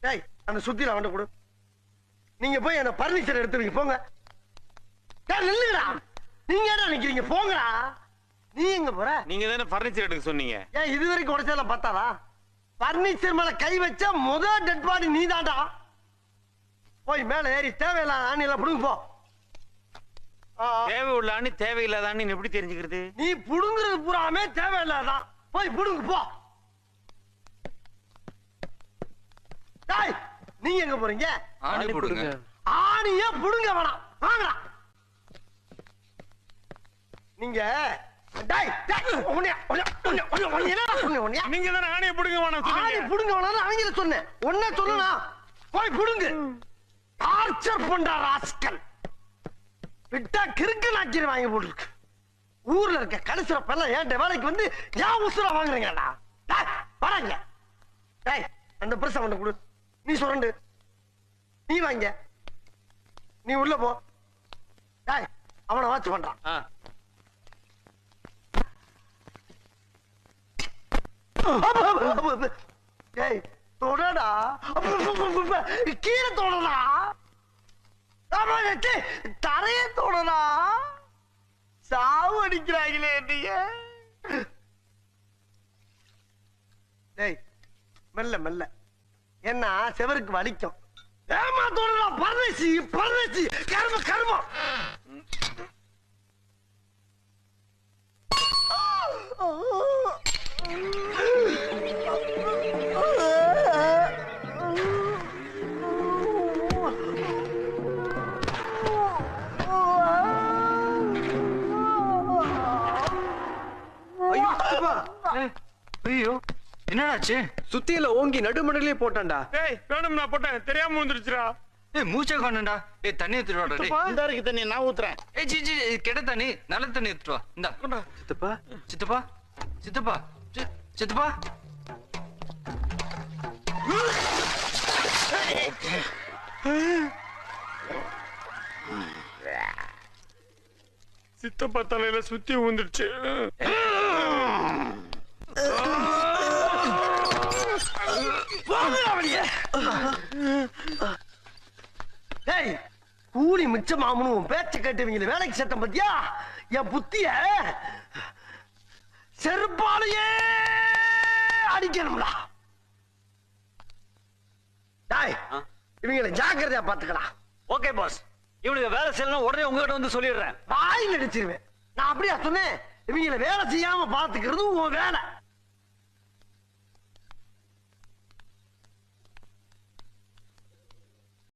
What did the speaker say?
டேய் அந்த சுத்தியில அவன்கிட்ட கொடு. நீங்க போய் அந்த பர்னிச்சர் எடுத்துவீங்க போங்க. நில்லுங்கடா. நீங்க என்ன நிக்கிறீங்க? போங்கடா. நீ எங்க போற? நீங்க தானே பர்னிச்சர் எடுக்க சொன்னீங்க. ஏன் இது வரைக்கும் உடைச்சதெல்லாம் பார்த்தாரா? பர்னிச்சர் மேல கை வச்சா முதல் டெட் பாடி நீ தாண்டா. போய் மேல ஏறி தேவையில்லாத ஆணியெல்லாம் புடுங்க போ. தேவை உள்ள ஆணி தேவையில்லாத ஆணி எப்படி தெரிஞ்சுக்கிறது? நீ புடுங்குறது பூராமே தேவையில்லாதான். போய் புடுங்க போ. டேய் நீங்க எங்க போறீங்க? ஆணி புடுங்க. ஆணியே புடுங்க வேணாம். வாங்கடா. நீங்க டேய் நீங்க தானே ஆணியை புடுங்க வேணாம் சொன்னீங்க. ஆணி புடுங்க வேணாம்னு அவங்கள சொன்னேன். ஒண்ணே சொல்லனா போய் புடுங்க. டார்ச்சர் பண்ற ராஸ்கல். விட்டா கிறுக்கு நாக்கிரு வாங்கி போட்டுருக்கு. ஊர்ல இருக்க கடைசிறப்பெல்லாம் ஏன் வேலைக்கு வந்து ஏன் உசுரா வாங்குறீங்கடா? டேய் வராங்க. டேய் அந்த பிரஸ் அவன்கிட்ட கொடு. நீ சுரண்டு. நீ வாங்க. நீ உள்ள போ. டேய் அவனை வாட்ச் பண்றான். டேய் தொடடா. கீழே தொடடா. தரைய தொடடா. சாவு அடிக்கிறாங்களே நீங்க. டேய் மெல்ல மெல்ல. என்ன செவருக்கு வலிக்கும். ஏமா தொடடா. பரதேசி பரதேசி கர்ம கர்மம். ஐயோ என்னடாச்சு? சுத்தியில ஓங்கி நடுமடலே போட்டான்டா. ஏய் வேணும் நான் போட்டேன் தெரியாம விழுந்துருச்சுடா. ஏய் மூச்சை காணண்டா. ஏய் தண்ணி எடுத்துட்டு வாடா. டேய் இந்த இருக்கு தண்ணி நான் ஊத்துறேன். ஏய் ஜி கெட்ட தண்ணி நல்ல தண்ணி எடுத்துட்டு வா. இந்தா சித்தப்பா சித்தப்பா சித்தப்பா சித்தப்பா. சித்தப்பா தலையில சுத்தி ஊந்துருச்சு. டேய் கூலி மிச்சமாமனு பேச்ச கேட்டுவீங்க வேலைக்கு சட்டம் பத்தியா? என் புத்திய செருப்பாலேயே அடிக்கணும்டா. டேய் இவங்களை ஜாக்கிரதையா பாத்துக்கலாம். Okay boss. இவனுக்கு வேலை செய்யலாம் உடனே உங்ககிட்ட வந்து சொல்லிடுறேன். வாயில் அடிச்சிருவேன். நான் அப்படியா சொன்னேன்? இவங்களை வேலை செய்யாம பாத்துக்கிறது உன் வேலை.